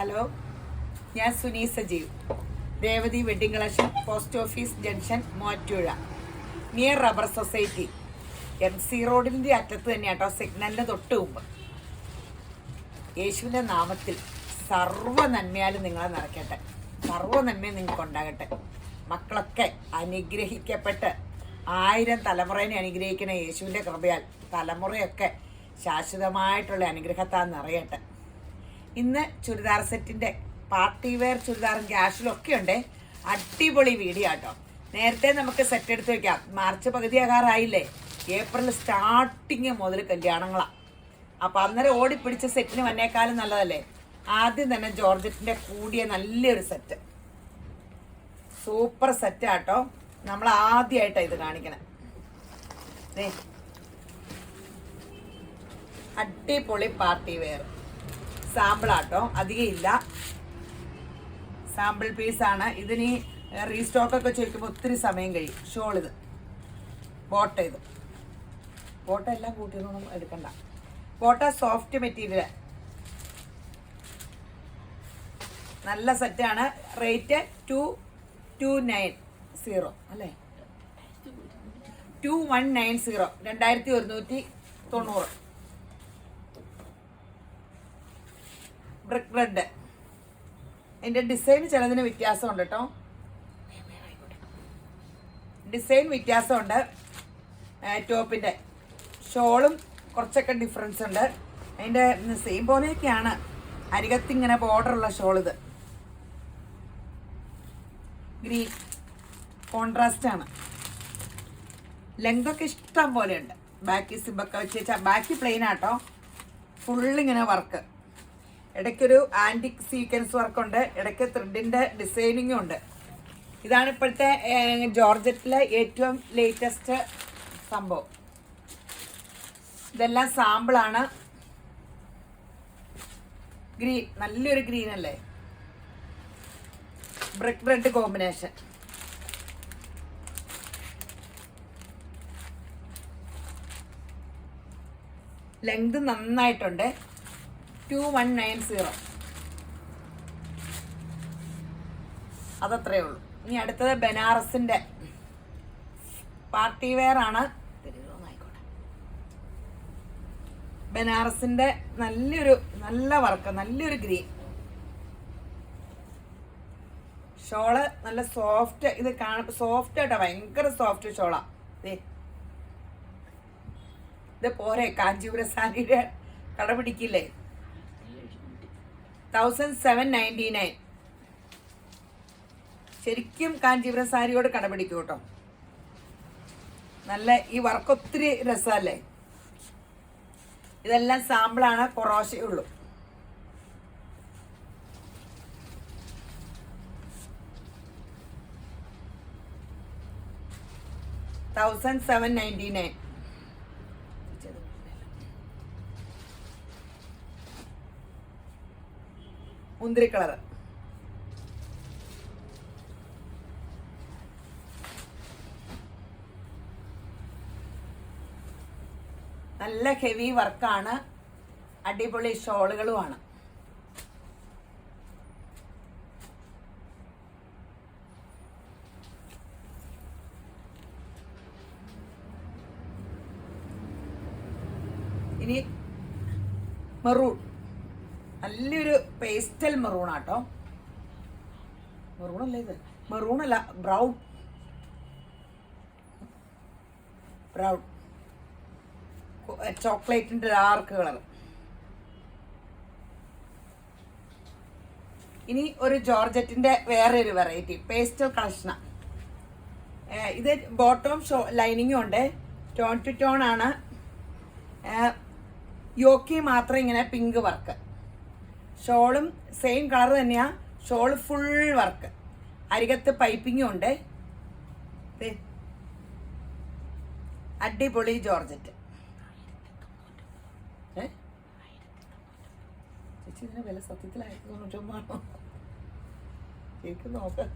Hello, ഞാൻ Suni Sajeev. Revathi wedding collection, post office junction, Muvattupuzha, near rubber society. MC റോഡിൻ്റെ അറ്റത്ത് തന്നെയാട്ടോ, സിഗ്നലിന് തൊട്ട് മുമ്പ്. യേശുവിൻ്റെ നാമത്തിൽ സർവ്വ നന്മയാലും നിങ്ങളെ നിറയ്ക്കട്ടെ, സർവ്വ നന്മയും നിങ്ങൾക്ക് ഉണ്ടാകട്ടെ. മക്കളൊക്കെ അനുഗ്രഹിക്കപ്പെട്ട് 1000 തലമുറേനെ അനുഗ്രഹിക്കണ യേശുവിൻ്റെ കൃപയാൽ തലമുറയൊക്കെ ശാശ്വതമായിട്ടുള്ള അനുഗ്രഹത്താൽ നിറയട്ടെ. ഇന്ന് ചുരിദാർ സെറ്റിൻ്റെ പാർട്ടി വെയർ ചുരിദാറും ക്യാഷിലൊക്കെ ഉണ്ട്. അടിപൊളി വീഡിയോ കേട്ടോ. നേരത്തെ നമുക്ക് സെറ്റ് എടുത്ത് വെക്കാം. മാർച്ച് പകുതിയാകാറായില്ലേ, ഏപ്രിൽ സ്റ്റാർട്ടിങ് മുതൽ കല്യാണങ്ങളാണ്. അപ്പോൾ അന്നേരം ഓടിപ്പിടിച്ച സെറ്റിന് വന്നേക്കാളും നല്ലതല്ലേ. ആദ്യം തന്നെ ജോർജറ്റിൻ്റെ കൂടിയ നല്ലൊരു സെറ്റ്, സൂപ്പർ സെറ്റാട്ടോ. നമ്മൾ ആദ്യമായിട്ടാണ് ഇത് കാണിക്കണേ. അടിപൊളി പാർട്ടി വെയർ സാമ്പിളാട്ടോ, അധികം ഇല്ല, സാമ്പിൾ പീസാണ്. ഇതിന് റീസ്റ്റോക്കൊക്കെ ചോദിക്കുമ്പോൾ ഒത്തിരി സമയം കഴിയും. ഷോൾ ഇത് ബോട്ട, ഇത് ബോട്ട എല്ലാം കൂട്ടിയൊന്നും എടുക്കണ്ട. ബോട്ട സോഫ്റ്റ് മെറ്റീരിയൽ, നല്ല സെറ്റാണ്. റേറ്റ് 2290 അല്ലേ, 2190, 2190. Brick red. അതിൻ്റെ ഡിസൈൻ ചിലതിന് വ്യത്യാസമുണ്ട് കേട്ടോ, ഡിസൈൻ വ്യത്യാസമുണ്ട്. ടോപ്പിൻ്റെ ഷോളും കുറച്ചൊക്കെ ഡിഫറൻസ് ഉണ്ട്. അതിൻ്റെ സെയിം പോലെയൊക്കെയാണ്. അരികത്തിങ്ങനെ ബോർഡറുള്ള ഷോൾ. ഇത് ഗ്രീൻ കോൺട്രാസ്റ്റാണ്. ലെങ്തൊക്കെ ഇഷ്ടം പോലെയുണ്ട്. ബാക്കി സിബൊക്കെ വെച്ച് വെച്ചാൽ ബാക്കി പ്ലെയിൻ ആട്ടോ, ഫുള്ളിങ്ങനെ വർക്ക്. ഇടയ്ക്കൊരു ആൻറ്റിക് സീക്വൻസ് വർക്കുണ്ട്, ഇടയ്ക്ക് ത്രെഡിൻ്റെ ഡിസൈനിങ്ങും ഉണ്ട്. ഇതാണ് ഇപ്പോഴത്തെ ജോർജറ്റിലെ ഏറ്റവും ലേറ്റസ്റ്റ് സംഭവം. ഇതെല്ലാം സാമ്പിളാണ്. ഗ്രീൻ, നല്ലൊരു ഗ്രീൻ അല്ലേ, ബ്രിക്ക് റെഡ് കോമ്പിനേഷൻ. ലെങ്ത് നന്നായിട്ടുണ്ട്. 2190, അതത്രയേ ഉള്ളൂ. ഇനി അടുത്തത് ബനാറസിൻ്റെ പാർട്ടി വെയർ ആണ്. ബനാറസിൻ്റെ നല്ല വർക്ക്, നല്ലൊരു ഗ്രീൻ. ഷോള് നല്ല സോഫ്റ്റ്. ഇത് സോഫ്റ്റ് ആട്ടോ, ഭയങ്കര സോഫ്റ്റ് ഷോളാ. ഇത് പോരെ, കാഞ്ചീപുരം സാരിയുടെ കട പിടിക്കില്ലേ. 1799. ശരിക്കും കാഞ്ചീപുരം സാരിയോട് കടപിടിക്കും കേട്ടോ. നല്ല ഈ വർക്ക് ഒത്തിരി രസമല്ലേ. ഇതെല്ലാം സാമ്പിളാണ്, കുറോശേ ഉള്ളൂ. $1799. മുന്തിരി കളർ. നല്ല ഹെവി വർക്കാണ്, അടിപൊളി ഷോളുകളുമാണ്. ഇനി മെറൂൺ, നല്ലൊരു പേസ്റ്റൽ മെറൂൺ ആട്ടോ. മെറൂൺ അല്ല, ഇത് മെറൂൺ അല്ല, ബ്രൗൺ ചോക്ലേറ്റിൻ്റെ ഡാർക്ക് കളർ. ഇനി ഒരു ജോർജറ്റിൻ്റെ വേറെ ഒരു വെറൈറ്റി പേസ്റ്റൽ കളക്ഷനാണ്. ഇത് ബോട്ടം ലൈനിങ്ങും ഉണ്ട്, ടോൺ ടു ടോൺ ആണ്. യോക്കി മാത്രം ഇങ്ങനെ പിങ്ക് വർക്ക്. ഷോളും സെയിം കളർ തന്നെയാണ്. ഷോൾ ഫുൾ വർക്ക്, അരികത്ത് പൈപ്പിങ്ങും ഉണ്ട്. അടിപൊളി ജോർജറ്റ്. ചേച്ചി ഇതിൻ്റെ വില സത്യത്തിൽ 1999 ശരിക്കും നോക്കാം.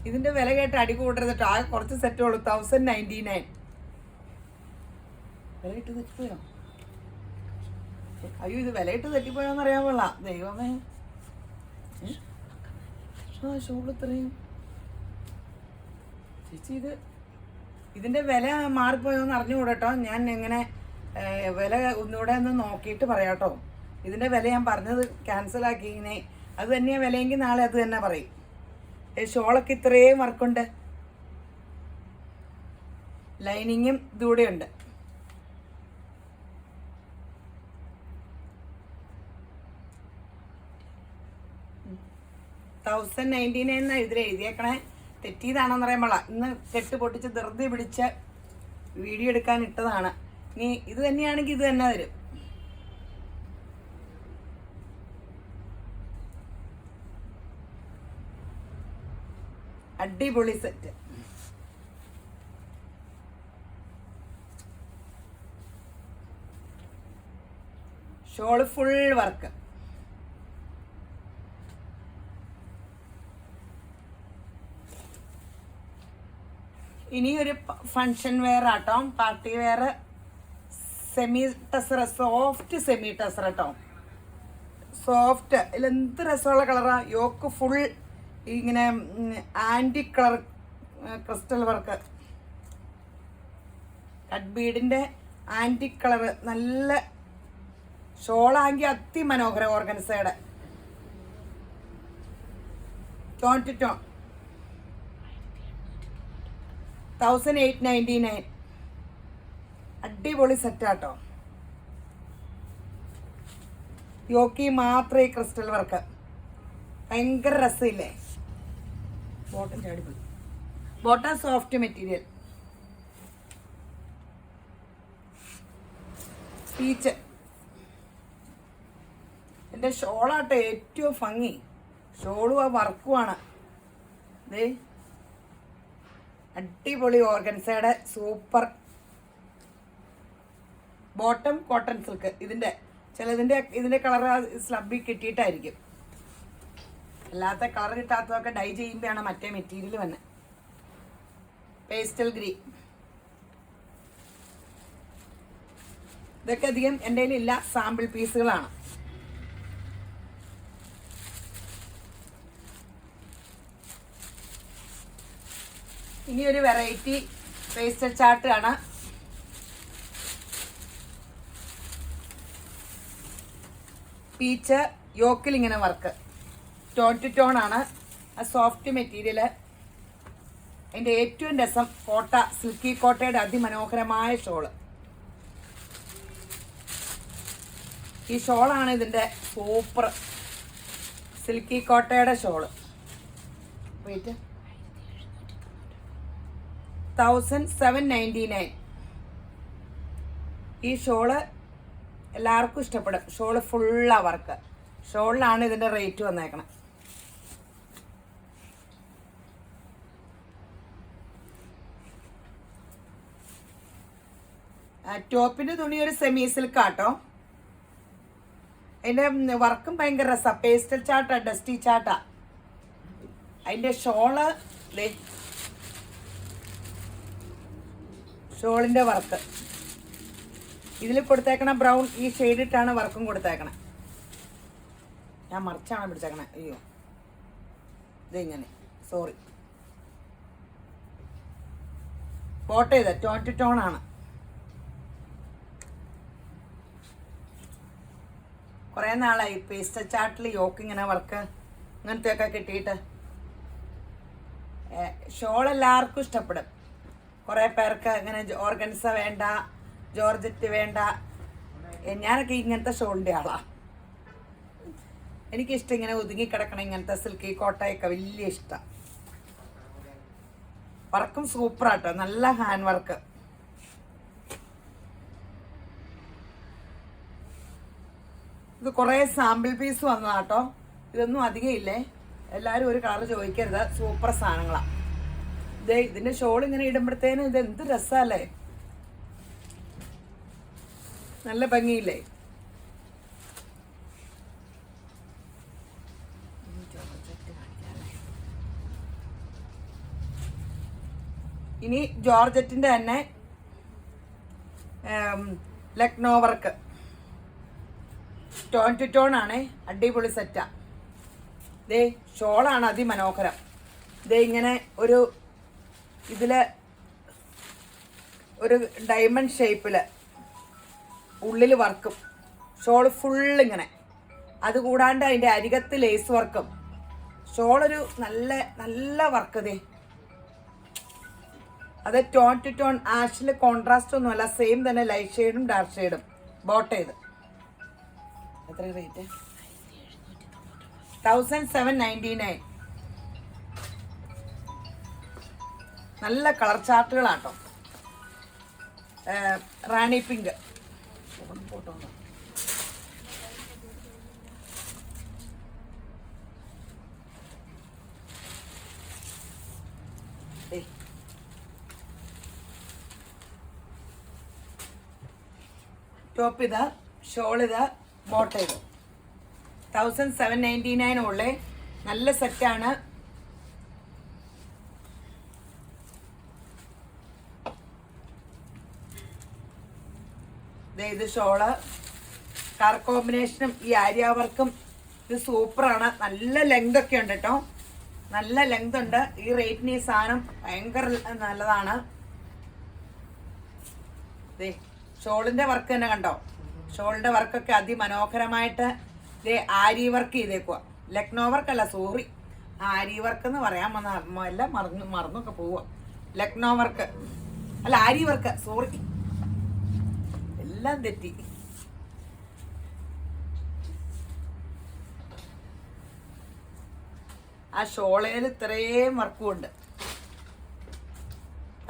ഇതിൻ്റെ വില കേട്ട് അടി കൂട്ടരുത് കേട്ടോ. ആകെ കുറച്ച് സെറ്റുള്ളൂ. 1099. വില ഇട്ട് തെറ്റിപ്പോയോ? അയ്യോ, ഇത് വില ഇട്ട് തെറ്റിപ്പോയോന്ന് അറിയാൻ കൊള്ളാം. ദൈവമേ, ഷോൾ ഇത്രയും ചേച്ചി ഇതിൻ്റെ വില മാറിപ്പോയോന്ന് അറിഞ്ഞുകൂടട്ടോ. ഞാൻ എങ്ങനെ വില ഒന്നുകൂടെ ഒന്ന് നോക്കിയിട്ട് പറയാട്ടോ. ഇതിൻ്റെ വില ഞാൻ പറഞ്ഞത് ക്യാൻസലാക്കി. ഇങ്ങനെ അത് തന്നെയാണ് വിലയെങ്കിൽ നാളെ അത് തന്നെ പറയും. ഷോളൊക്കെ ഇത്രയും വർക്കുണ്ട്, ലൈനിങ്ങും ഇതുകൂടെ ഉണ്ട്. $1099 ഇതിൽ എഴുതിയേക്കണേ. തെറ്റിയതാണെന്ന് പറയുമ്പോളാ ഇന്ന് കെട്ട് പൊട്ടിച്ച് ധൃതി പിടിച്ച് വീഡിയോ എടുക്കാൻ ഇട്ടതാണ്. ഇനി ഇത് തന്നെയാണെങ്കിൽ ഇത് തന്നെ തരും. അടിപൊളി സെറ്റ്. Shawl full work. ഇനി ഒരു ഫങ്ഷൻ വെയർ ആട്ടോ, party wear semi tussar, soft semi tussar കേട്ടോ. സോഫ്റ്റ് ഇതിലെന്ത് രസമുള്ള കളറാ. യോക്ക് ഫുൾ ഇങ്ങനെ antique colour crystal work, cut ബീഡിൻ്റെ ആൻറ്റിക് കളറ്. നല്ല ഷോളാങ്കിൽ അതിമനോഹര ഓർഗൻസയുടെ ടോൺ ടു ടോൺ. 1899. അടിപൊളി സെറ്റാട്ടോ. യോക്കി മാത്രമേ ക്രിസ്റ്റൽ വർക്ക്. ഭയങ്കര രസമില്ലേ. ബോട്ടൻ്റെ അടിപൊളി. Bottom soft material. പീച്ച്. എൻ്റെ ഷോളാട്ടോ ഏറ്റവും ഭംഗി. ഷോളും ആ വർക്കുമാണ്. ദേ അടിപൊളി ഓർഗൻസയുടെ സൂപ്പർ. Bottom cotton silk. ഇതിൻ്റെ കളർ സ്ലബിൽ കിട്ടിയിട്ടായിരിക്കും. അല്ലാത്ത കളർ കിട്ടാത്തതൊക്കെ ഡൈ ചെയ്യുമ്പോഴാണ് മറ്റേ മെറ്റീരിയൽ വന്നെ. Pastel green. ഇതൊക്കെ അധികം എൻ്റെ കയ്യിലില്ല, സാമ്പിൾ പീസുകളാണ്. ഇനി ഒരു വെറൈറ്റി പേസ്റ്റൽ ചാർട്ട് ആണ്. പീച്ച് യോക്കിൽ ഇങ്ങനെ വർക്ക്. ടോൺ ടു ടോൺ ആണ്. ആ സോഫ്റ്റ് മെറ്റീരിയൽ. അതിൻ്റെ ഏറ്റവും രസം കോട്ട, സിൽക്കി കോട്ടയുടെ അതിമനോഹരമായ ഷോള്. ഈ ഷോളാണ് ഇതിൻ്റെ സൂപ്പർ. സിൽക്കി കോട്ടയുടെ ഷോള്. വെയിറ്റ് 1799. ഈ ഷോള് എല്ലാവർക്കും ഇഷ്ടപ്പെടും. Shawl ഫുള്ളാ work. ഷോളിലാണ് ഇതിൻ്റെ റേറ്റ് വന്നേക്കണം. ടോപ്പിൻ്റെ തുണി ഒരു സെമി സിൽക്കാട്ടോ. അതിൻ്റെ വർക്കും ഭയങ്കര രസമാണ്. പേസ്റ്റൽ ചാട്ടാ, ഡസ്റ്റി ചാട്ടാ. അതിൻ്റെ ഷോള് ഷോളിൻ്റെ വർക്ക്. ഇതിൽ കൊടുത്തേക്കണ ബ്രൗൺ ഈ ഷെയ്ഡിട്ടാണ് വർക്കും കൊടുത്തേക്കണേ. ഞാൻ മറിച്ചാണ് പിടിച്ചേക്കണേ. അയ്യോ, ഇതിങ്ങനെ സോറി. ബോട്ടം ചെയ്ത ടോൺ ടു ടോൺ ആണ്. കുറേ നാളായി പേസ്റ്റൽ ചാർട്ടിൽ യോക്ക് ഇങ്ങനെ വർക്ക് ഇങ്ങനത്തെയൊക്കെ കിട്ടിയിട്ട്. ഷോൾ എല്ലാവർക്കും ഇഷ്ടപ്പെടും. കുറേ പേർക്ക് ഇങ്ങനെ ഓർഗൻസ വേണ്ട, ജോർജറ്റ് വേണ്ട. ഞാനൊക്കെ ഇങ്ങനത്തെ ഷോളിൻ്റെ ആളാണ്. എനിക്കിഷ്ടം ഇങ്ങനെ ഒതുങ്ങിക്കിടക്കണം. ഇങ്ങനത്തെ സിൽക്കി കോട്ടയൊക്കെ വലിയ ഇഷ്ടം. വർക്കും സൂപ്പറാട്ടോ, നല്ല ഹാൻഡ് വർക്ക്. ഇത് കുറേ സാമ്പിൾ പീസ് വന്നതാട്ടോ. ഇതൊന്നും അധികം ഇല്ലേ. എല്ലാവരും ഒരു കളർ ചോദിക്കരുത്. സൂപ്പർ സാധനങ്ങളാണ്. ഇതിന്റെ ഷോൾ ഇങ്ങനെ ഇടുമ്പോഴത്തേനും ഇത് എന്ത് രസമല്ലേ. നല്ല ഭംഗിയില്ലേ. ഇനി ജോർജറ്റിന്റെ തന്നെ Lucknow work. Tone to tone ആണ്. അടിപൊളി സെറ്റാ. ദേ ഷോളാണ് അതിമനോഹരം. ദേ ഇങ്ങനെ ഇതില് ഒരു ഡയമണ്ട് ഷേപ്പില് ഉള്ളിൽ വർക്കും, ഷോള് ഫുള്ളിങ്ങനെ. അതുകൂടാണ്ട് അതിൻ്റെ അരികത്ത് ലേസ് വർക്കും. ഷോളൊരു നല്ല നല്ല വർക്ക്. ദേ അത് ടോൺ ടു ടോൺ, ആഷിൽ കോൺട്രാസ്റ്റ് ഒന്നുമല്ല, സെയിം തന്നെ ലൈറ്റ് ഷെയ്ഡും ഡാർക്ക് ഷെയ്ഡും ബോട്ട് ചെയ്ത്. എത്ര റേറ്റ്? 1799. നല്ല കളർ ചാർട്ടുകളാട്ടോ. റാണി പിങ്ക്. ടോപ്പ് ഇതാ, ഷോൾ ഇതാ, ബോട്ട് ചെയ്ത്. 1799 ഉള്ളേ. നല്ല സെറ്റാണ്. ഇത് ഷോള്, കളർ കോമ്പിനേഷനും ഈ ആര്യ വർക്കും ഇത് സൂപ്പറാണ്. നല്ല ലെങ്ത് ഒക്കെ ഉണ്ട് കേട്ടോ, നല്ല ലെങ്ത് ഉണ്ട്. ഈ റേറ്റിന് ഈ സാധനം ഭയങ്കര നല്ലതാണ്. ഷോളിന്റെ വർക്ക് തന്നെ കണ്ടോ, ഷോളിന്റെ വർക്കൊക്കെ അതിമനോഹരമായിട്ട് ആരി വർക്ക് ചെയ്തേക്കുക. ലക്നോ വർക്കല്ല, സോറി, ആരി വർക്ക് എന്ന് പറയാൻ എല്ലാം മറന്നൊക്കെ പോവുക. ലക്നോ വർക്ക് അല്ല, ആരി വർക്ക്, സോറി, എല്ലാം തെറ്റി. ആ ഷോളയിൽ ഇത്രയും വർക്കും ഉണ്ട്.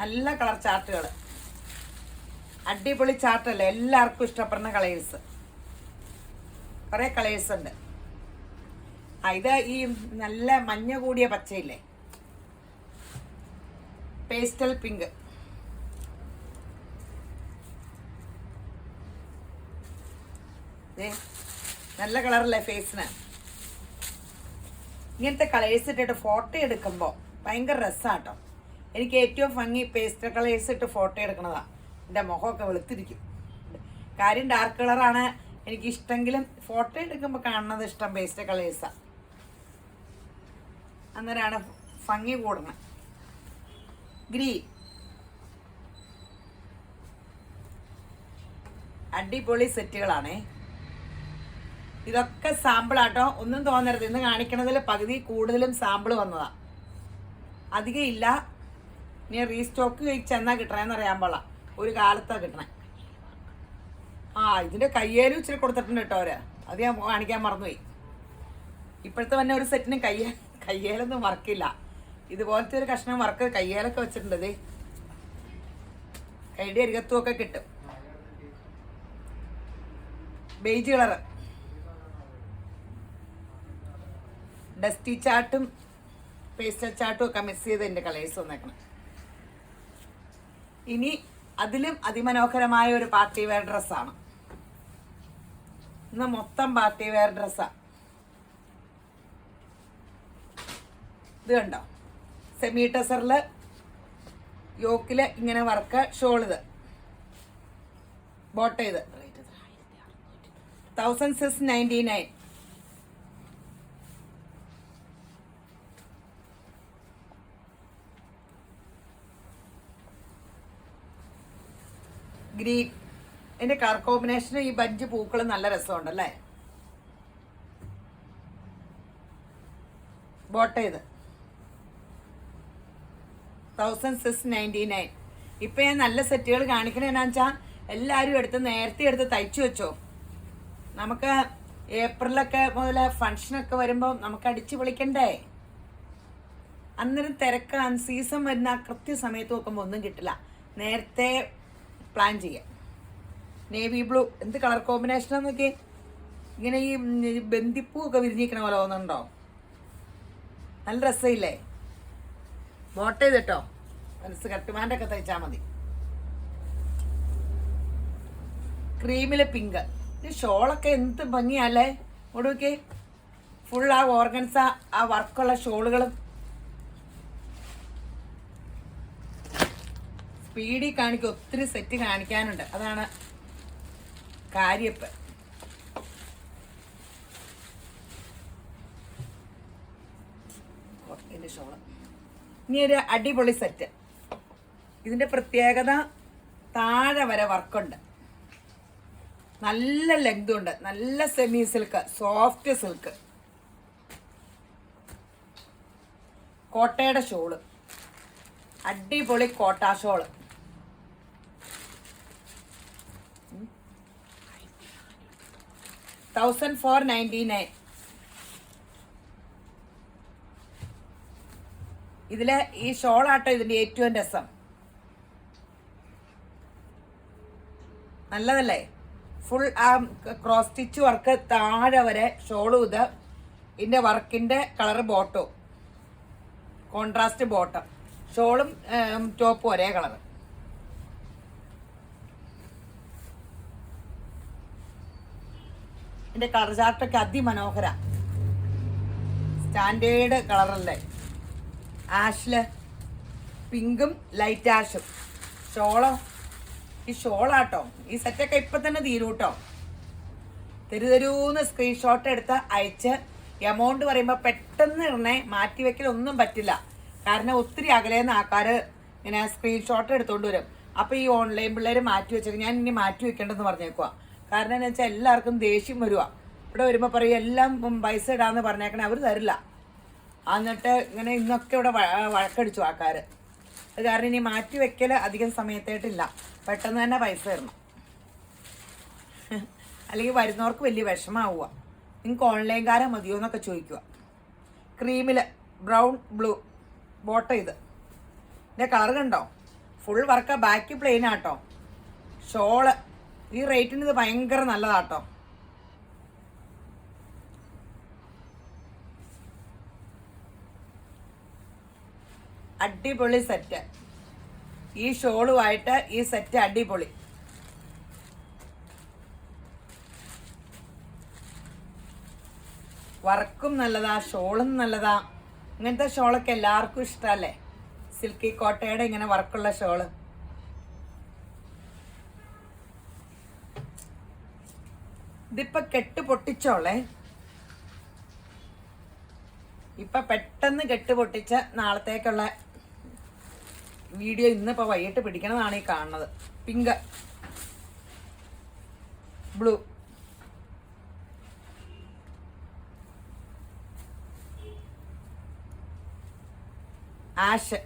നല്ല കളർ ചാർട്ടുകൾ, അടിപൊളി ചാർട്ടല്ലേ, എല്ലാവർക്കും ഇഷ്ടപ്പെടുന്ന കളേഴ്സ്. കുറെ കളേഴ്സ് ഉണ്ട്. ഇത് ഈ നല്ല മഞ്ഞ കൂടിയ പച്ചയില്ലേ, പേസ്റ്റൽ പിങ്ക്. നല്ല കളറല്ലേ ഫേസിന്. ഇങ്ങനത്തെ കളേഴ്സ് ഇട്ടിട്ട് ഫോട്ടോ എടുക്കുമ്പോൾ ഭയങ്കര രസമാട്ടോ. എനിക്ക് ഏറ്റവും ഭംഗി പേസ്റ്റൽ കളേഴ്സ് ഇട്ട് ഫോട്ടോ എടുക്കണതാ. എൻ്റെ മുഖമൊക്കെ വെളുത്തിരിക്കും. കാര്യം ഡാർക്ക് കളറാണ് എനിക്ക് ഇഷ്ടമെങ്കിലും ഫോട്ടോ എടുക്കുമ്പോൾ കാണുന്നത് ഇഷ്ടം പേസ്റ്റൽ കളേഴ്സാണ്. അന്നേരമാണ് ഭംഗി കൂടണം. ഗ്രീൻ അടിപൊളി സെറ്റുകളാണേ. ഇതൊക്കെ സാമ്പിളാട്ടോ, ഒന്നും തോന്നരുത്. ഇന്ന് കാണിക്കണതിൽ പകുതി കൂടുതലും സാമ്പിൾ വന്നതാ, അധികം ഇല്ല. ഇനി റീസ്റ്റോക്ക് ചെന്നാ കിട്ടണേന്ന് അറിയാൻ പാടില്ല, ഒരു കാലത്താ കിട്ടണേ. ഇതിന്റെ കയ്യേലും ഇച്ചിരി കൊടുത്തിട്ടുണ്ട് കേട്ടോ അവര്, അത് ഞാൻ കാണിക്കാൻ മറന്നുപോയി. ഇപ്പോഴത്തെ തന്നെ ഒരു സെറ്റിന് കയ്യേലൊന്നും വർക്കില്ല. ഇതുപോലത്തെ ഒരു കഷ്ണം വർക്ക് കയ്യേലൊക്കെ വെച്ചിട്ടുണ്ട്. കൈയുടെ അരികത്തും ഒക്കെ കിട്ടും. ബേജ് കളറ്, ഡസ്റ്റി ചാർട്ടും പേസ്റ്റൽ ചാർട്ടും ഒക്കെ മിക്സ് ചെയ്ത് എൻ്റെ കളേഴ്സ് വന്നേക്കണം. ഇനി അതിലും അതിമനോഹരമായ ഒരു പാർട്ടി വെയർ ഡ്രസ്സാണ്. ഇന്ന് മൊത്തം പാർട്ടി വെയർ ഡ്രസ്സാണ്. ഇത് കണ്ടോ, സെമി ടെസറില് യോക്കില് ഇങ്ങനെ വർക്ക്, ഷോളിത് ബോട്ട് ചെയ്ത് 1699. ഗ്രീൻ. എൻ്റെ കളർ കോമ്പിനേഷന് ഈ ബഞ്ച് പൂക്കൾ നല്ല രസമുണ്ടല്ലേ. ബോട്ട് ചെയ്ത് 1699. ഇപ്പൊ ഞാൻ നല്ല സെറ്റുകൾ കാണിക്കണ എന്നാ വെച്ചാൽ എല്ലാവരും നേരത്തെ എടുത്ത് തയ്ച്ചു വെച്ചോ. നമുക്ക് ഏപ്രിലൊക്കെ മുതൽ ഫങ്ഷനൊക്കെ വരുമ്പോൾ നമുക്ക് അടിച്ചു പൊളിക്കണ്ടേ. അന്നേരം തിരക്ക് സീസൺ വരുന്ന കൃത്യസമയത്ത് നോക്കുമ്പോൾ ഒന്നും കിട്ടില്ല. നേരത്തെ പ്ലാൻ ചെയ്യാം. നേവി ബ്ലൂ എന്ത് കളർ കോമ്പിനേഷനാന്ന് നോക്കി. ഇങ്ങനെ ഈ ബന്ദിപ്പൂ ഒക്കെ വിരിഞ്ഞിരിക്കണ പോലെ തോന്നുന്നുണ്ടോ? നല്ല രസമില്ലേ? ബോട്ട് ചെയ്തിട്ടോ, മനസ്സ് കട്ടുമാൻ്റൊക്കെ തയ്ച്ചാൽ മതി. ക്രീമില് പിങ്ക്. ഈ ഷോളൊക്കെ എന്ത് ഭംഗിയല്ലേ. ഒടുക്കെ ഫുൾ ആ ഓർഗൻസ, ആ വർക്കുള്ള ഷോളുകളും. സ്പീഡിൽ കാണിക്കും, ഒത്തിരി സെറ്റ് കാണിക്കാനുണ്ട്, അതാണ് കാര്യപ്പ്. ഇതിൻ്റെ ഷോള്. ഇനി ഒരു അടിപൊളി സെറ്റ്. ഇതിൻ്റെ പ്രത്യേകത താഴെ വരെ വർക്കുണ്ട്, നല്ല ലെങ്ത് ഉണ്ട്, നല്ല സെമി സിൽക്ക്, സോഫ്റ്റ് സിൽക്ക്, കോട്ടയുടെ ഷോള്, അടിപൊളി കോട്ട ഷോള്. $1499. ഇതില് ഈ ഷോളാട്ടോ ഇതിന്റെ ഏറ്റവും രസം. നല്ലതല്ലേ? ഫുൾ ആ ക്രോസ് സ്റ്റിച്ച് വർക്ക് താഴെ വരെ ഷോളും. ഇത് ഇതിന്റെ വർക്കിന്റെ കളർ ബോട്ടോ, കോൺട്രാസ്റ്റ് ബോട്ടം, ഷോളും ടോപ്പും ഒരേ കളർ. ഇതിന്റെ കളർ ചാർട്ടൊക്കെ അതിമനോഹര, സ്റ്റാൻഡേർഡ് കളറല്ലേ. ആഷില് പിങ്കും ലൈറ്റ് ആഷും ഷോളോ. ഈ ഷോളാട്ടോ. ഈ സെറ്റൊക്കെ ഇപ്പൊ തന്നെ തീരൂട്ടോ. തരൂന്ന് സ്ക്രീൻഷോട്ട് എടുത്ത് അയച്ച് എമൗണ്ട് പറയുമ്പോൾ പെട്ടെന്ന് ഇടണേ, മാറ്റി വെക്കലൊന്നും പറ്റില്ല. കാരണം ഒത്തിരി അകലേന്ന് ആൾക്കാർ ഇങ്ങനെ സ്ക്രീൻഷോട്ട് എടുത്തോണ്ട് വരും. അപ്പോൾ ഈ ഓൺലൈൻ പിള്ളേർ മാറ്റി വെച്ചേക്കും. ഞാൻ ഇനി മാറ്റി വെക്കേണ്ടെന്ന് പറഞ്ഞേക്കുക. കാരണം എന്ന് വെച്ചാൽ എല്ലാവർക്കും ദേഷ്യം വരുക. ഇവിടെ വരുമ്പോൾ പറയും എല്ലാം പൈസ ഇടാന്ന് പറഞ്ഞേക്കണേ, അവർ തരില്ല. എന്നിട്ട് ഇങ്ങനെ ഇന്നൊക്കെ ഇവിടെ വഴക്കടിച്ചു ആൾക്കാർ. അത് കാരണം ഇനി മാറ്റി വെക്കൽ അധികം സമയത്തായിട്ടില്ല, പെട്ടെന്ന് തന്നെ പൈസ തരണം. അല്ലെങ്കിൽ വരുന്നവർക്ക് വലിയ വിഷമാവുക. നിങ്ങൾക്ക് ഓൺലൈൻകാരെ മതിയോ എന്നൊക്കെ ചോദിക്കുക. ക്രീമിൽ ബ്രൗൺ ബ്ലൂ ബോട്ടം. ഇതിൻ്റെ കളർ കണ്ടോ? ഫുൾ വർക്ക്, ബാക്ക് പ്ലെയിൻ ആട്ടോ. ഷോള് ഈ റേറ്റിന് ഇത് ഭയങ്കര നല്ലതാട്ടോ. അടിപൊളി സെറ്റ്. ഈ ഷോളുമായിട്ട് ഈ സെറ്റ് അടിപൊളി. വർക്കും നല്ലതാ, ഷോളും നല്ലതാ. ഇങ്ങനത്തെ ഷോളൊക്കെ എല്ലാവർക്കും ഇഷ്ടമല്ലേ? സിൽക്കി കോട്ടയുടെ ഇങ്ങനെ വർക്കുള്ള ഷോള്. ഇതിപ്പോ കെട്ട് പൊട്ടിച്ചോളേ. ഇപ്പൊ പെട്ടെന്ന് കെട്ട് പൊട്ടിച്ച് നാളത്തേക്കുള്ള വീഡിയോ ഇന്നിപ്പോ വൈകിട്ട് പിടിക്കണതാണ് ഈ കാണുന്നത്. പിങ്ക്, ബ്ലൂ, ആഷ്,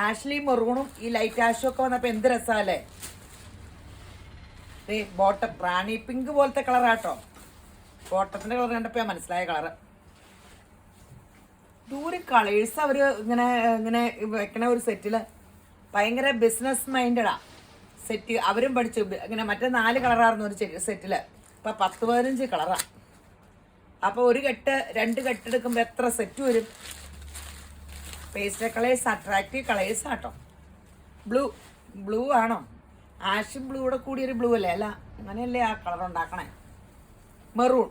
ആഷ്ലി മെറൂണും ഈ ലൈറ്റ് ആഷും ഒക്കെ വന്നപ്പോ എന്ത് രസാല്ലേ. ബോട്ടം റാണി പിങ്ക് പോലത്തെ കളറാട്ടോ. ബോട്ടത്തിന്റെ കളർ കണ്ടപ്പോ മനസ്സിലായ കളറ്. ദൂരെ കളേഴ്സ് അവര് ഇങ്ങനെ ഇങ്ങനെ വെക്കണ ഒരു സെറ്റില് ഭയങ്കര ബിസിനസ് മൈൻഡഡാ സെറ്റ്. അവരും പഠിച്ചു. ഇങ്ങനെ മറ്റേ 4 കളറായിരുന്നു ഒരു സെറ്റില്, ഇപ്പൊ 10-15 കളറാ. അപ്പൊ ഒരു കെട്ട് 2 കെട്ടെടുക്കുമ്പോ എത്ര സെറ്റ് വരും? പേസ്റ്റൽ കളേഴ്സ്, അട്രാക്റ്റീവ് കളേഴ്സ് ആട്ടോ. ബ്ലൂ ആണോ? ആഷും ബ്ലൂ കൂടെ കൂടിയൊരു ബ്ലൂ അല്ലേ? അല്ല, അങ്ങനെയല്ലേ ആ കളർ ഉണ്ടാക്കണേ. മെറൂൺ,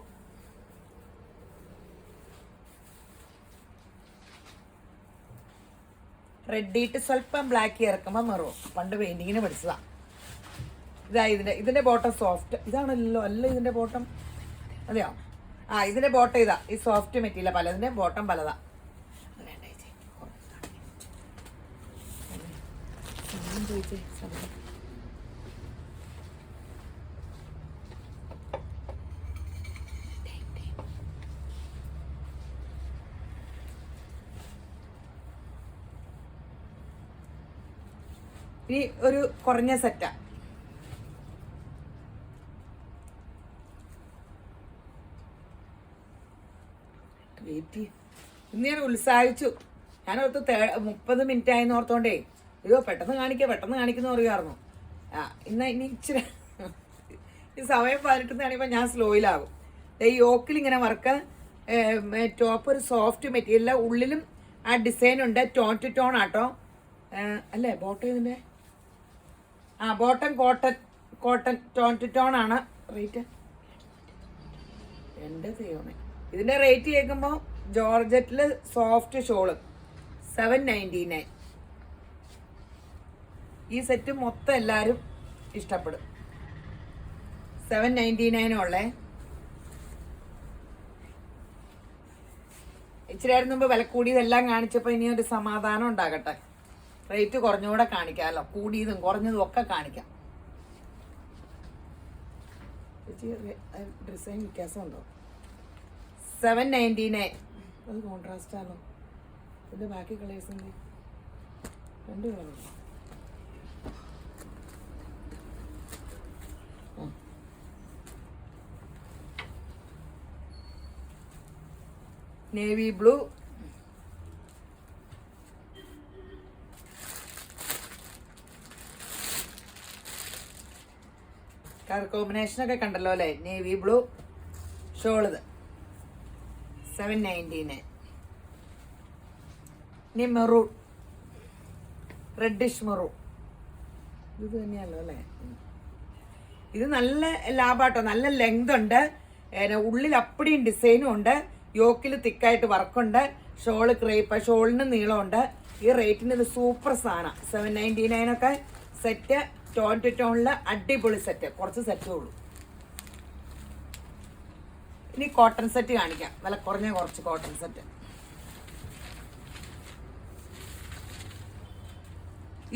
റെഡിട്ട് സ്വല്പം ബ്ലാക്ക് ചേർക്കുമ്പോൾ മെറൂൺ. പണ്ട് പെയിന്റിങ്ങിന് പഠിച്ചതാ. ഇതാ ഇതിന്റെ ബോട്ടം സോഫ്റ്റ്. ഇതാണല്ലോ അല്ല ഇതിന്റെ ബോട്ടം? അതെയോ? ആ, ഇതിന്റെ ബോട്ടം ഇതാ. ഈ സോഫ്റ്റ് മെറ്റീരിയൽ പലതിന്റെ ബോട്ടം പലതാ. ഇനി ഒരു കുറഞ്ഞ സെറ്റാ. ഇന്ന് ഞാൻ ഉത്സാഹിച്ചു. ഞാനോർത്ത് 30 മിനിറ്റ് ആയെന്ന് ഓർത്തോണ്ടേ അയ്യോ പെട്ടെന്ന് കാണിക്കുന്ന പറയുമായിരുന്നു. ഇനി ഇച്ചിരി ഈ സമയം 18 കാണിക്കുമ്പോൾ ഞാൻ സ്ലോയിലാകും. ഈ യോക്കിൽ ഇങ്ങനെ വർക്ക്. ടോപ്പ് ഒരു സോഫ്റ്റ് മെറ്റീരിയൽ, ഉള്ളിലും ആ ഡിസൈൻ ഉണ്ട്. ടോൺ ടു ടോൺ ആട്ടോ. അല്ലേ ബോട്ടം ഇതിൻ്റെ? Bottom cotton tone to tone ആണ്. റേറ്റ് എൻ്റെ ദൈവമേ. ഇതിൻ്റെ റേറ്റ് കേൾക്കുമ്പോൾ ജോർജറ്റിൽ സോഫ്റ്റ് ഷോള് 799. ഈ സെറ്റ് മൊത്തം എല്ലാവരും ഇഷ്ടപ്പെടും. 799 ഉള്ളേ. ഇച്ചിരി നേരം മുമ്പ് വില കൂടിയതെല്ലാം കാണിച്ചപ്പോൾ ഇനി ഒരു സമാധാനം ഉണ്ടാകട്ടെ. റേറ്റ് കുറഞ്ഞുകൂടെ കാണിക്കാമല്ലോ, കൂടിയതും കുറഞ്ഞതും ഒക്കെ കാണിക്കാം. ഡിസൈൻ വ്യത്യാസമുണ്ടോ? 799. അത് കോൺട്രാസ്റ്റ് ആണോ? ഇതിൻ്റെ ബാക്കി കളേഴ്സ് ഉണ്ട്, 2 കളറുണ്ടോ? നേവി ബ്ലൂ, കളർ കോമ്പിനേഷനൊക്കെ കണ്ടല്ലോ അല്ലേ? നേവി ബ്ലൂ ഷോളിത് 799. ഇനി മെറൂൺ, റെഡിഷ് മെറൂൺ, ഇത് തന്നെയല്ലോ അല്ലേ? ഇത് നല്ല ലാഭാട്ടോ, നല്ല ലെങ്ത് ഉണ്ട്, ഉള്ളിൽ അപ്പടിയും ഡിസൈനും ഉണ്ട്, യോക്കിൽ തിക്കായിട്ട് വർക്കുണ്ട്, ഷോള് ക്രേപ്പ്, ഷോളിന് നീളമുണ്ട്. ഈ റേറ്റിന് ഇത് സൂപ്പർ സാധനം. 799 ഒക്കെ സെറ്റ്, ടോൺ ടു ടോണില് അടിപൊളി സെറ്റ്. കുറച്ച് സെറ്റേ ഉള്ളൂ. ഇനി കോട്ടൺ സെറ്റ് കാണിക്കാം, വില കുറഞ്ഞ കുറച്ച് കോട്ടൺ സെറ്റ്.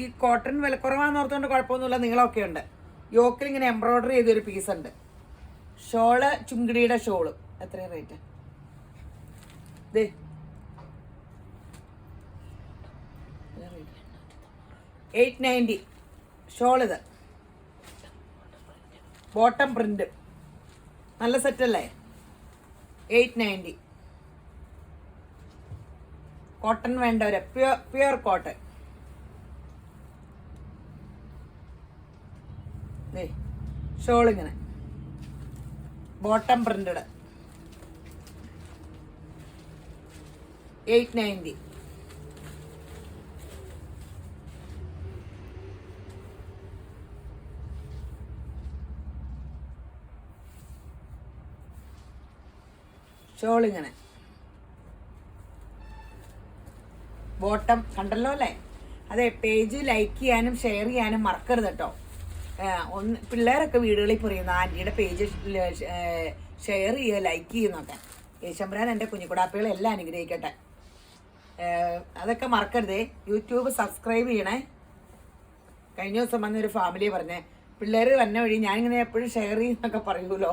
ഈ കോട്ടൺ വിലക്കുറവാന്ന് ഓർത്തുകൊണ്ട് കുഴപ്പമൊന്നുമില്ല, നീളമൊക്കെ ഉണ്ട്. യോക്കിൽ ഇങ്ങനെ എംബ്രോയിഡറി ചെയ്തൊരു പീസ് ഉണ്ട്. ഷോള് ചുങ്കിടിയുടെ ഷോള്. എത്രയാണ് റേറ്റ്? 890 ഷോളിത്. ബോട്ടം പ്രിന്റ് നല്ല സെറ്റല്ലേ? 890. കോട്ടൺ വേണ്ടവര്, പ്യുർ കോട്ടൺ. ഷോളിങ്ങനെ ബോട്ടം പ്രിന്റഡ് 890. ഷോളിങ്ങനെ ബോട്ടം കണ്ടല്ലോ അല്ലേ? അതെ, പേജ് ലൈക്ക് ചെയ്യാനും ഷെയർ ചെയ്യാനും മറക്കരുത് കേട്ടോ. പിള്ളേരൊക്കെ വീടുകളിൽ പറയുന്നു ആൻറ്റിയുടെ പേജ് ഷെയർ ചെയ്യുക, ലൈക്ക് ചെയ്യുന്നൊക്കെ. യേശമ്പരാൻ എൻ്റെ കുഞ്ഞിക്കുടാപ്പികളെ എല്ലാം അനുഗ്രഹിക്കട്ടെ. അതൊക്കെ മറക്കരുതേ. യൂട്യൂബ് സബ്സ്ക്രൈബ് ചെയ്യണേ. കഴിഞ്ഞ ദിവസം വന്നൊരു ഫാമിലിയെ പറഞ്ഞേ, പിള്ളേർ വന്ന വഴി ഞാനിങ്ങനെ എപ്പോഴും ഷെയർ ചെയ്യുന്നൊക്കെ പറയൂലോ,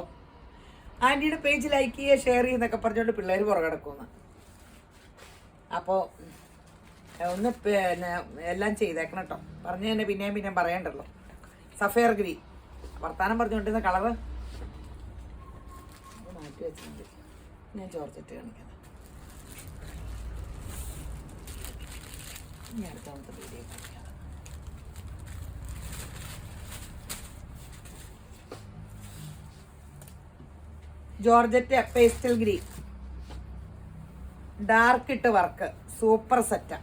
ആൻറ്റിയുടെ പേജ് ലൈക്ക് ചെയ്യുക ഷെയർ ചെയ്യുന്നൊക്കെ പറഞ്ഞുകൊണ്ട് പിള്ളേർ പുറകിടക്കുമെന്ന്. അപ്പോൾ ഒന്ന് പിന്നെ എല്ലാം ചെയ്തേക്കണം കേട്ടോ. പറഞ്ഞു തന്നെ പിന്നെയും പറയണ്ടല്ലോ. സഫയർ ഗ്രീൻ വർത്താനം പറഞ്ഞുകൊണ്ടിരുന്ന കളറ് മാറ്റി വെച്ചിട്ടുണ്ട്. ഞാൻ ചോർച്ചിട്ട് കാണിക്കാം. ഇനി അടുത്ത വീഡിയോ കാണിക്കാം. ജോർജറ്റ് പേസ്റ്റൽ ഗ്രീൻ ഡാർക്ക് ഇട്ട് വർക്ക് സൂപ്പർ സെറ്റാ.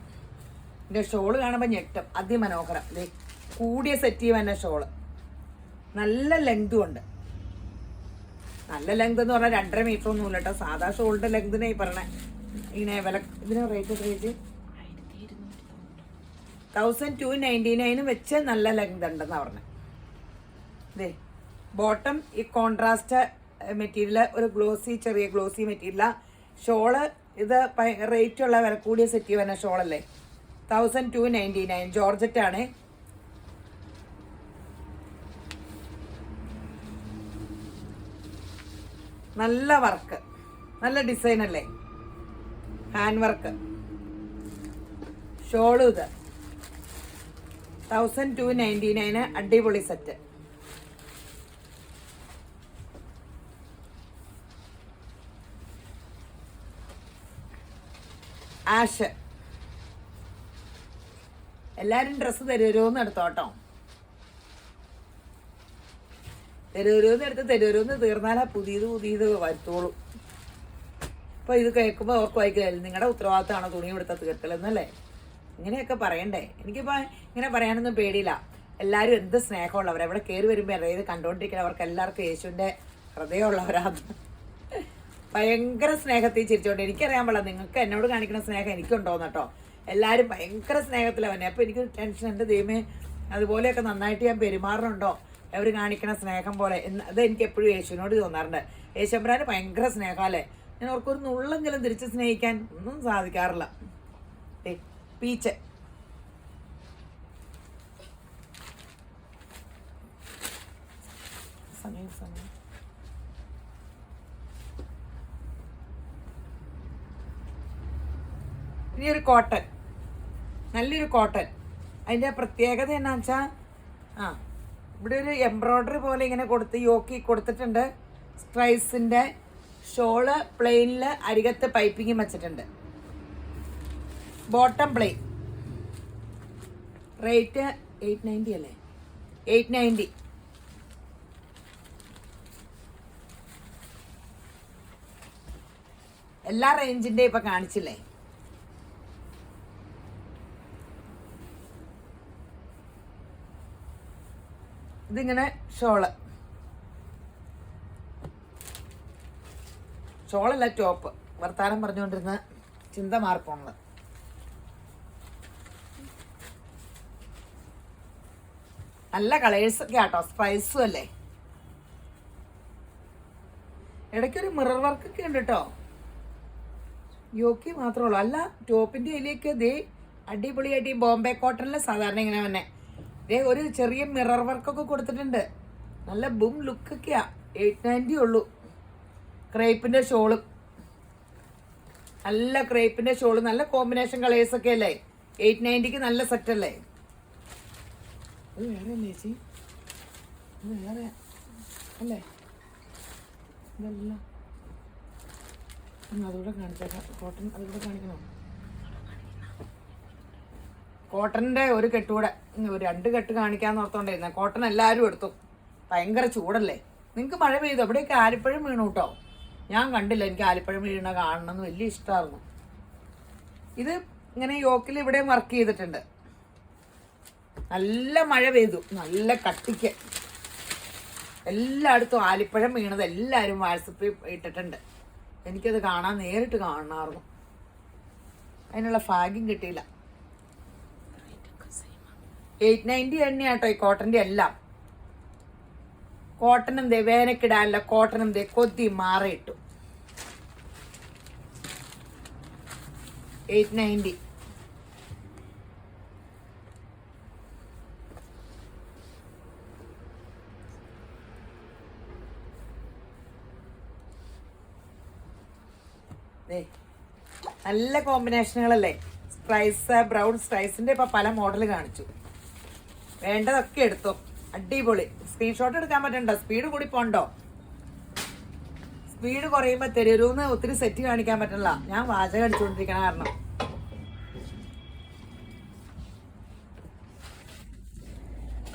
ഇതിൻ്റെ ഷോള് കാണുമ്പോൾ ഞെട്ടും, അതിമനോഹരം. കൂടിയ സെറ്റ് ചെയ്യുന്ന ഷോള്, നല്ല ലെങ്തും ഉണ്ട്. നല്ല ലെങ്ത് എന്ന് പറഞ്ഞാൽ 2.5 മീറ്റർ ഒന്നും ഇല്ല കേട്ടോ. സാധാ ഷോളിന്റെ ലെങ്തിനെ ഈ പറഞ്ഞ ഇങ്ങനെ വില. ഇതിന് റേറ്റ് 1299 വെച്ച് നല്ല ലെങ്ത് ഉണ്ടെന്നാ പറഞ്ഞത്. ഇതേ ബോട്ടം ഈ കോൺട്രാസ്റ്റ് മെറ്റീരിയൽ, ഒരു ഗ്ലോസി, ചെറിയ ഗ്ലോസി മെറ്റീരിയല. ഷോള് ഇത് റേറ്റുള്ള വില കൂടിയ സെറ്റ് ചെയ്യുന്ന ഷോളല്ലേ. 1299 ജോർജറ്റ് ആണ്. നല്ല വർക്ക്, നല്ല ഡിസൈൻ അല്ലേ, ഹാൻഡ് വർക്ക്. ഷോളും ഇത് 1299 അടിപൊളി സെറ്റ്. ആഷ് എല്ലാരും ഡ്രസ്സ് തരുമോന്ന് എടുത്തോട്ടോ. തെരുവൂന്ന് എടുത്ത് തെരുവൂന്ന് തീർന്നാലാ പുതിയത് വരുത്തോളൂ. അപ്പോൾ ഇത് കേൾക്കുമ്പോൾ ഓർക്ക് വായിക്കില്ല, നിങ്ങളുടെ ഉത്തരവാദിത്തമാണോ തുണി എടുത്ത തീർക്കലെന്നല്ലേ? ഇങ്ങനെയൊക്കെ പറയണ്ടേ? എനിക്കിപ്പോൾ ഇങ്ങനെ പറയാനൊന്നും പേടിയില്ല. എല്ലാവരും എന്ത് സ്നേഹമുള്ളവർ, എവിടെ കയറി വരുമ്പോൾ ഇത് കണ്ടുകൊണ്ടിരിക്കുന്നവർക്ക് എല്ലാവർക്കും യേശുവിൻ്റെ ഹൃദയമുള്ളവരാണ്. ഭയങ്കര സ്നേഹത്തിൽ ചിരിച്ചോണ്ട്. എനിക്കറിയാൻ പാടില്ല നിങ്ങൾക്ക് എന്നോട് കാണിക്കുന്ന സ്നേഹം എനിക്കുണ്ടോന്ന് കേട്ടോ. എല്ലാവരും ഭയങ്കര സ്നേഹത്തിലാണ്. അപ്പോൾ എനിക്ക് ടെൻഷൻ, എൻ്റെ ദൈവമേ അതുപോലെയൊക്കെ നന്നായിട്ട് ഞാൻ പെരുമാറുന്നുണ്ടോ അവർ കാണിക്കണ സ്നേഹം പോലെ. അത് എനിക്ക് എപ്പോഴും യേശുവിനോട് തോന്നാറുണ്ട്. യേശുമ്പരാന് ഭയങ്കര സ്നേഹമല്ലേ. ഞാൻ അവർക്കൊരു നുള്ളെങ്കിലും തിരിച്ച് സ്നേഹിക്കാൻ ഒന്നും സാധിക്കാറില്ല. പീച്ച് സമയം ഇനി ഒരു കോട്ടൺ, നല്ലൊരു കോട്ടൺ. അതിൻ്റെ പ്രത്യേകത എന്നാ വെച്ചാൽ ഇവിടെ ഒരു എംബ്രോയ്ഡറി പോലെ ഇങ്ങനെ യോക്കി കൊടുത്തിട്ടുണ്ട്. സ്ട്രൈസിൻ്റെ ഷോള് പ്ലെയിനിൽ അരികത്ത് പൈപ്പിങ്ങും വെച്ചിട്ടുണ്ട്. Bottom plain. റേറ്റ് 890 അല്ലേ? 890. എല്ലാ റേഞ്ചിൻ്റെ ഇപ്പം കാണിച്ചില്ലേ? ഇതിങ്ങനെ ഷോളല്ല ടോപ്പ്. വർത്താനം പറഞ്ഞുകൊണ്ടിരുന്ന ചിന്ത മാറിപ്പോണത്. നല്ല കളേഴ്സൊക്കെ ആട്ടോ, സ്പൈസും അല്ലേ. ഇടയ്ക്കൊരു മിറർ വർക്കൊക്കെ ഉണ്ട് കേട്ടോ. യോക്കി മാത്രമേ ഉള്ളൂ. അല്ല, ടോപ്പിൻ്റെ ഇതിലേക്ക് ദേ അടിപൊളിയായിട്ട് ഈ ബോംബെ കോട്ടണിൽ സാധാരണ ഇങ്ങനെ തന്നെ ദേ ഒരു ചെറിയ മിറർ വർക്കൊക്കെ കൊടുത്തിട്ടുണ്ട്. നല്ല ബും ലുക്കൊക്കെയാ. 890 ഉള്ളൂ. ക്രേപ്പിൻ്റെ ഷോളും, നല്ല ക്രേപ്പിൻ്റെ ഷോള്, നല്ല കോമ്പിനേഷൻ കളേഴ്സൊക്കെ അല്ലേ. 890 നല്ല സെറ്റല്ലേ? അത് വേറെ അല്ലേ ചേച്ചി? അത് വേറെ അല്ലേ? ഇതല്ല, അതുകൂടെ കാണിച്ചേക്കാം. കോട്ടൺ അതുകൂടെ കാണിക്കണോ? കോട്ടണിൻ്റെ ഒരു കെട്ടുകൂടെ, 2 കെട്ട് കാണിക്കാന്ന് ഓർത്തോണ്ടിരുന്ന. കോട്ടൺ എല്ലാവരും എടുത്തു. ഭയങ്കര ചൂടല്ലേ? നിങ്ങൾക്ക് മഴ പെയ്തു? അവിടെയൊക്കെ ആലിപ്പഴം വീണു കേട്ടോ. ഞാൻ കണ്ടില്ല. എനിക്ക് ആലിപ്പഴം വീണ കാണണമെന്ന് വലിയ ഇഷ്ടമായിരുന്നു. ഇത് ഇങ്ങനെ യോക്കിൽ ഇവിടെ വർക്ക് ചെയ്തിട്ടുണ്ട്. നല്ല മഴ പെയ്തു, നല്ല കട്ടിക്ക്. എല്ലായിടത്തും ആലിപ്പഴം വീണത് എല്ലാവരും വാട്സപ്പിൽ ഇട്ടിട്ടുണ്ട്. എനിക്കത് കാണാൻ നേരിട്ട് കാണണമായിരുന്നു. അതിനുള്ള ഭാഗ്യം കിട്ടിയില്ല. 890 തന്നെയാട്ടോ ഈ കോട്ടൻ്റെ എല്ലാം. കോട്ടൺ എന്തേ വേനക്കിടാനല്ല, കോട്ടൺ എന്തേ കൊത്തി മാറിയിട്ടു. 890. നല്ല കോമ്പിനേഷനുകളല്ലേ? സ്ട്രൈസ്, ബ്രൗൺ സ്ട്രൈസിന്റെ ഇപ്പൊ പല മോഡൽ കാണിച്ചു. വേണ്ടതൊക്കെ എടുത്തോ. അടിപൊളി. സ്ക്രീൻഷോട്ട് എടുക്കാൻ പറ്റണ്ടോ? സ്പീഡ് കൂടി പോണ്ടോ? സ്പീഡ് കുറയുമ്പോ തെരൂന്ന് ഒത്തിരി സെറ്റ് കാണിക്കാൻ പറ്റില്ല. ഞാൻ വാചകം അടിച്ചുകൊണ്ടിരിക്കണ കാരണം.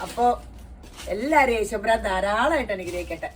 അപ്പോ എല്ലാരെയും യേശുബ്രാൻ ധാരാളമായിട്ട് അനുഗ്രഹിക്കട്ടെ.